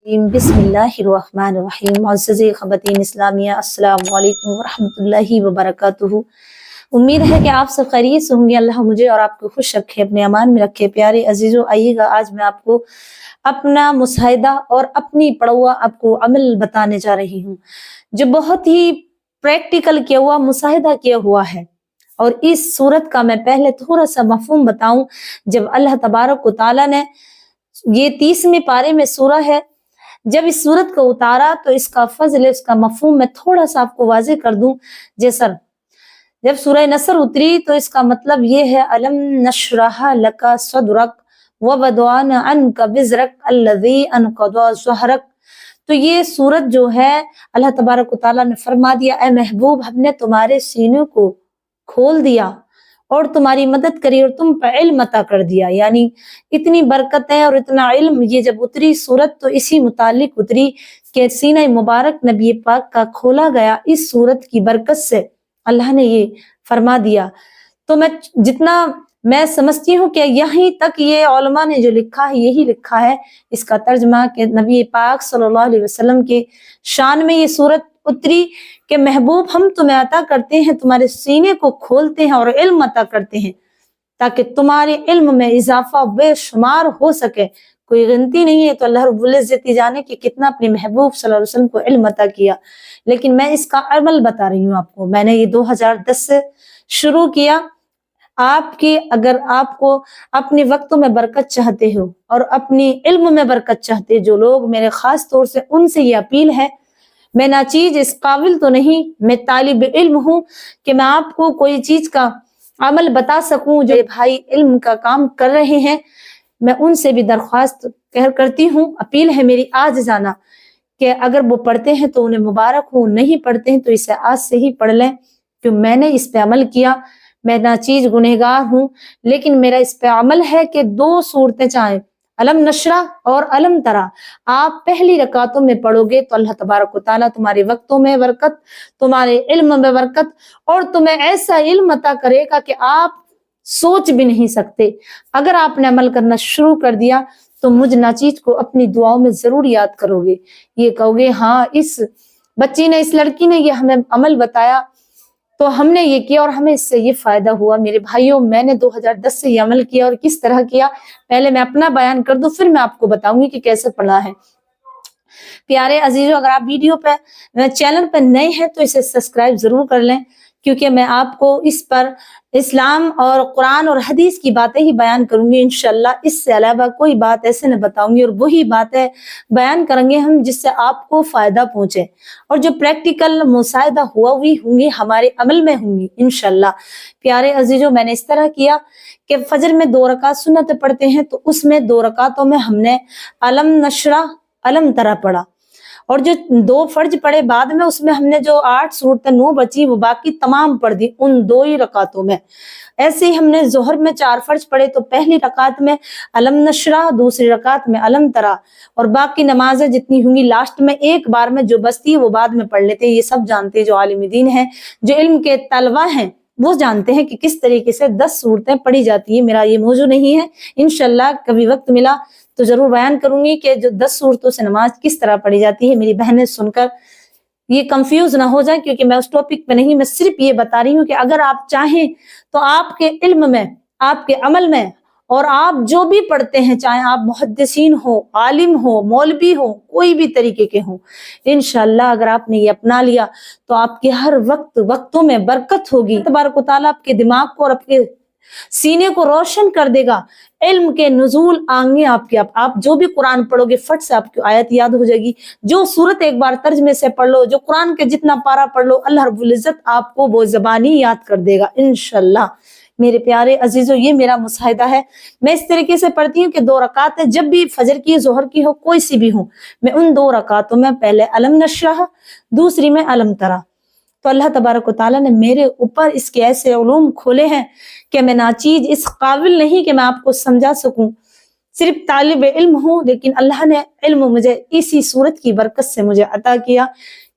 बिस्मिल्लाहिर्रहमानिर्रहीम। मुअज़्ज़ज़ ख़वातीन इस्लामिया, अस्सलामु अलैकुम वरहमतुल्लाहि वबरकातुहू। उम्मीद है कि आप सब खैरियत से होंगे। अल्लाह मुझे और आपको खुश रखे, अपने अमान में रखे। प्यारे अजीजों, आइएगा आज मैं आपको अपना मुशाहिदा और अपनी पढ़ा हुआ आपको अमल बताने जा रही हूँ, जो बहुत ही प्रैक्टिकल किया हुआ, मुशाहिदा किया हुआ है। और इस सूरत का मैं पहले थोड़ा सा मफहूम बताऊं। जब अल्लाह तबारक व तआला ने ये 30वें पारे में सूरा है, जब इस सूरत को उतारा तो इसका फजल, इसका मफहूम मैं थोड़ा सा आपको वाजे कर दूं। जैसा जब सूरह नसर उतरी तो इसका मतलब ये है, अलम नशरह लका सदरक व वदअना अन्का विज़रक अल्लज़ी अनक़ज़ा ज़हरक। तो ये सूरत जो है, अल्लाह तबारक व तआला ने फरमा दिया, ए महबूब, हमने तुम्हारे सीने को खोल दिया और तुम्हारी मदद करी और तुम पर इल्म अता कर दिया। यानी इतनी बरकतें और इतना इल्म। ये जब उतरी सूरत तो इसी मुतालिक उतरी कि सीना मुबारक नबी पाक का खोला गया। इस सूरत की बरकत से अल्लाह ने ये फरमा दिया। तो जितना मैं समझती हूँ कि यहीं तक ये उलमा ने जो लिखा है, यही लिखा है इसका तर्जमा कि नबी पाक सल्लल्लाहु अलैहि वसल्लम के शान में ये सूरत उतरी कि महबूब, हम तुम्हें अता करते हैं, तुम्हारे सीने को खोलते हैं और इल्म अता करते हैं, ताकि तुम्हारे इल्म में इजाफा बेशुमार हो सके, कोई गिनती नहीं है। तो अल्लाह रब्बुल इज्जत ही जाने कि कितना अपने महबूब सल्लल्लाहु अलैहि वसल्लम को इल्म अता किया। लेकिन मैं इसका अमल बता रही हूँ आपको। मैंने ये 2010 से शुरू किया। अगर आपको अपने वक्तों में बरकत चाहते हो और अपनी इल्म में बरकत चाहते, जो लोग मेरे खास तौर से, उनसे ये अपील है। मैं नाचीज इस काबिल तो नहीं, मैं तालिब इल्म हूँ कि मैं आपको कोई चीज का अमल बता सकूं। जो भाई इल्म का काम कर रहे हैं, मैं उनसे भी दरख्वास्त करती हूँ, अपील है मेरी आज जाना कि अगर वो पढ़ते हैं तो उन्हें मुबारक हो, नहीं पढ़ते हैं तो इसे आज से ही पढ़ लें, क्यों मैंने इस पे अमल किया। मैं नाचीज गुनहगार हूँ, लेकिन मेरा इस पे अमल है कि 2 सूरतें चाहे अलम नशरा और अलम तरा आप पहली रकातों में पढ़ोगे तो अल्लाह तबारक व तआला तुम्हारे वक्तों में बरकत, तुम्हारे इल्म में बरकत और तुम्हें ऐसा इल्म अता करेगा कि आप सोच भी नहीं सकते। अगर आपने अमल करना शुरू कर दिया तो मुझ नाचीज को अपनी दुआओं में जरूर याद करोगे। ये कहोगे, हाँ, इस बच्ची ने, इस लड़की ने ये हमें अमल बताया तो हमने ये किया और हमें इससे ये फायदा हुआ। मेरे भाइयों, मैंने 2010 से ये अमल किया और किस तरह किया, पहले मैं अपना बयान कर दूं, फिर मैं आपको बताऊंगी कि कैसे पढ़ना है। प्यारे अजीजों, अगर आप वीडियो पे, चैनल पे नए हैं तो इसे सब्सक्राइब जरूर कर लें, क्योंकि मैं आपको इस पर इस्लाम और कुरान और हदीस की बातें ही बयान करूंगी इंशाल्लाह। इससे अलावा कोई बात ऐसे न बताऊंगी और वही बातें बयान करेंगे हम जिससे आपको फायदा पहुंचे और जो प्रैक्टिकल मुशाहिदा हुआ हुई होंगी, हमारे अमल में होंगी इंशाल्लाह। प्यारे अजीजों, मैंने इस तरह किया कि फजर में 2 रकात सुन्नत पढ़ते हैं तो उसमें 2 रकातों में हमने अलम नशरा अलम तरा पढ़ा और जो 2 फर्ज पढ़े बाद में, उसमें हमने जो 8 सूरतें 9 बची वो बाकी तमाम पढ़ दी उन 2 ही रकातों में। ऐसे ही हमने जोहर में 4 फर्ज पढ़े तो पहली रकात में अलम नशरा, दूसरी रकात में अलम तरा और बाकी नमाजें जितनी होंगी लास्ट में एक बार में जो बचती है वो बाद में पढ़ लेते हैं। ये सब जानते हैं, जो आलिम दीन है, जो इल्म के तलवा हैं, वो जानते हैं कि किस तरीके से 10 सूरतें पढ़ी जाती है। मेरा ये मौजू नहीं है, इंशाल्लाह कभी वक्त मिला तो जरूर बयान करूंगी कि जो 10 सूरतों से नमाज किस तरह पढ़ी जाती है। मेरी बहनें सुनकर ये कंफ्यूज ना हो जाए, क्योंकि मैं उस टॉपिक पे नहीं, मैं सिर्फ ये बता रही हूँ कि अगर आप चाहें तो आपके इल्म में, आपके अमल में और आप जो भी पढ़ते हैं, चाहे आप मुहद्दिसीन हो, आलिम हो, मौलवी हो, कोई भी तरीके के हो, इंशाल्लाह अगर आपने ये अपना लिया तो आपके हर वक्तों में बरकत होगी। तबारक व तआला आपके दिमाग को और आपके सीने को रोशन कर देगा। इल्म के नुज़ूल आएंगे आपके। आप जो भी कुरान पढ़ोगे फट से आपकी आयत याद हो जाएगी। जो सूरत एक बार तर्जमे से पढ़ लो, जो कुरान के जितना पारा पढ़ लो, अल्लाह रब्बुल इज्जत आपको वो ज़बानी याद कर देगा इंशाल्लाह। मेरे प्यारे अजीजों, ये मेरा मुशाहिदा है। मैं इस तरीके से पढ़ती हूँ कि 2 रकातें जब भी फजर की, जोहर की हो, कोई सी भी हो, मैं उन 2 रकातों में पहले अलम नशरह, दूसरी में अलम तरा। तो अल्लाह तबारक व तआला ने मेरे ऊपर इसके ऐसे उलूम खोले हैं कि मैं नाचीज इस काबिल नहीं कि मैं आपको समझा सकूं, सिर्फ तालिब इल्म हूँ, लेकिन अल्लाह ने इल्म मुझे इसी सूरत की बरकत से मुझे अता किया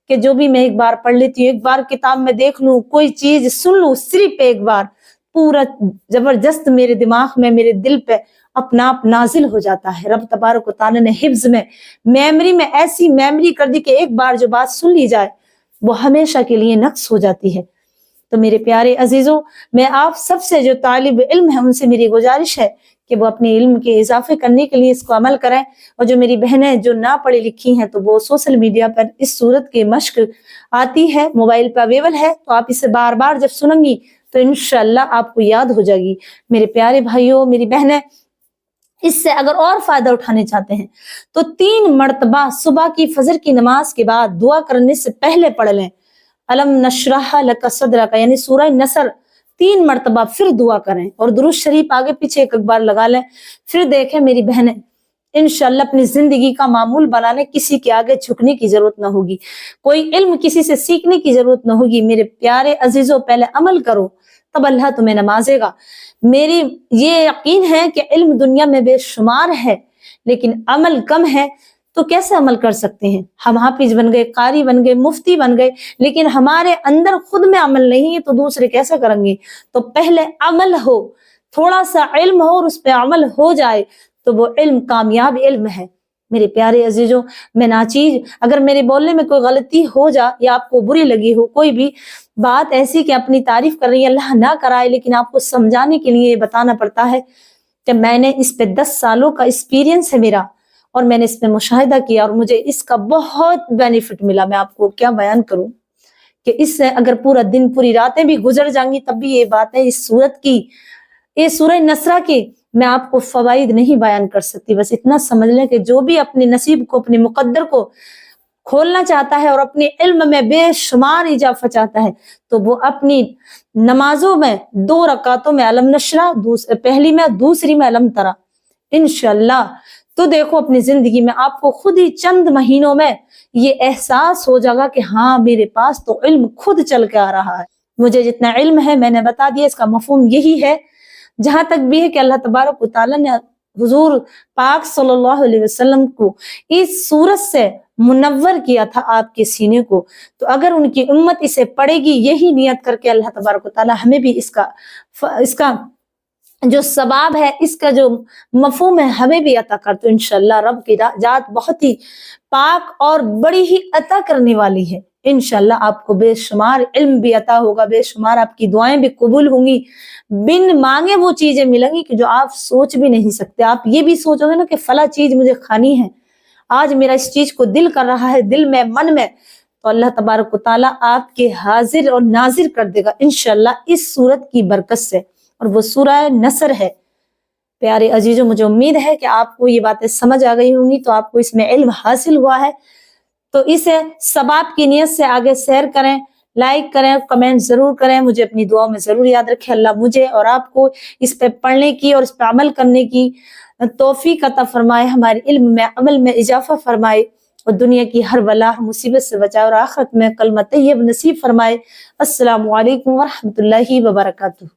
कि जो भी मैं एक बार पढ़ लेती हूँ, एक बार किताब में देख लूं, कोई चीज सुन लूं, सिर्फ एक बार पूरा जबरदस्त मेरे दिमाग में, मेरे दिल पे अपना आप नाजिल हो जाता है। रब तबारक व तआला ने हिफ्ज में, मेमोरी में ऐसी मेमोरी कर दी कि एक बार जो बात सुन ली जाए वो हमेशा के लिए नक्स हो जाती है। तो मेरे प्यारे अजीजों, मैं आप सबसे जो तालिब इल्म है उनसे मेरी गुजारिश है कि वो अपने इल्म के इजाफे करने के लिए इसको अमल करें। और जो मेरी बहनें जो ना पढ़ी लिखी हैं तो वो सोशल मीडिया पर इस सूरत की मश्क आती है, मोबाइल पर अवेलेबल है, तो आप इसे बार बार जब सुनेंगी तो इंशाअल्लाह आपको याद हो जाएगी। मेरे प्यारे भाइयों, मेरी बहनें, इससे अगर और फायदा उठाने चाहते हैं तो 3 मरतबा सुबह की फजर की नमाज के बाद दुआ करने से पहले पढ़ लें अलम नशरह लक सदरक, यानी सूरह नसर 3 मरतबा, फिर दुआ करें और दुरूद शरीफ आगे पीछे एक बार लगा लें। फिर देखें मेरी बहनें, इंशाअल्लाह अपनी जिंदगी का मामूल बना लें, किसी के आगे झुकने की जरूरत ना होगी, कोई इल्म किसी से सीखने की जरूरत ना होगी। मेरे प्यारे अजीजों, पहले अमल करो तब अल्लाह तुम्हें नवाजेगा। मेरी ये यकीन है कि इल्म दुनिया में बेशुमार है लेकिन अमल कम है, तो कैसे अमल कर सकते हैं? हम हाफिज बन गए, कारी बन गए, मुफ्ती बन गए, लेकिन हमारे अंदर खुद में अमल नहीं है तो दूसरे कैसे करेंगे? तो पहले अमल हो, थोड़ा सा इल्म हो और उस पर अमल हो जाए तो वो इल्म कामयाब इल्म है। मेरे प्यारे अजीजों, मैं नाचीज, अगर मेरे बोलने में कोई गलती हो जा या आपको बुरी लगी हो, कोई भी बात ऐसी कि अपनी तारीफ कर रही है, अल्लाह ना कराए, लेकिन आपको समझाने के लिए बताना पड़ता है कि मैंने इस पे 10 सालों का एक्सपीरियंस है मेरा और मैंने इसमें मुशाहिदा किया और मुझे इसका बहुत बेनिफिट मिला। मैं आपको क्या बयान करूं कि इससे अगर पूरा दिन पूरी रातें भी गुजर जाएंगी तब भी ये बात है, इस सूरत की, ये सूरह नसरा की मैं आपको फवाइद नहीं बयान कर सकती। बस इतना समझ लें कि जो भी अपने नसीब को, अपने मुकद्दर को खोलना चाहता है और अपने इल्म में बेशुमार इजाफा चाहता है तो वो अपनी नमाजों में 2 रकातों में अलम नशरा, पहली में, दूसरी में अलम तरा, इंशाअल्लाह तो देखो अपनी जिंदगी में आपको खुद ही चंद महीनों में ये एहसास हो जाएगा कि हाँ, मेरे पास तो इल्म खुद चल के आ रहा है। मुझे जितना इल्म है मैंने बता दिया, इसका मफहूम यही है। जहां तक भी है कि अल्लाह तबारक व तआला ने हुजूर पाक सल्लल्लाहु अलैहि वसल्लम को इस सूरत से मुनव्वर किया था आपके सीने को, तो अगर उनकी उम्मत इसे पढ़ेगी यही नियत करके, अल्लाह तबारक व तआला हमें भी इसका जो सबाब है, इसका जो मफहूम है हमें भी अता कर। तो इंशाअल्लाह रब की जात बहुत ही पाक और बड़ी ही अता करने वाली है। इंशाअल्लाह आपको बेशुमार इल्म भी अता होगा, बेशुमार आपकी दुआएं भी कबूल होंगी, बिन मांगे वो चीजें मिलेंगी कि जो आप सोच भी नहीं सकते। आप ये भी सोचोगे ना कि फला चीज मुझे खानी है, आज मेरा इस चीज को दिल कर रहा है, दिल में, मन में, तो अल्लाह तबारक व तआला आपके हाजिर और नाजिर कर देगा इंशाअल्लाह इस सूरत की बरकत से, और वो सूरह नसर है। प्यारे अजीजों, मुझे उम्मीद है कि आपको ये बातें समझ आ गई होंगी, तो आपको इसमें इल्म हासिल हुआ है, तो इसे सबाब की नियत से आगे शेयर करें, लाइक करें, कमेंट जरूर करें, मुझे अपनी दुआओं में जरूर याद रखें। अल्लाह मुझे और आपको इस पे पढ़ने की और इस पे अमल करने की तौफीक अता फरमाए, हमारे इल्म में, अमल में इजाफा फरमाए और दुनिया की हर बला मुसीबत से बचाए और आखिरत में कलमा तय्यब नसीब फरमाए। अस्सलामु अलैकुम व रहमतुल्लाहि व बरकातुहू।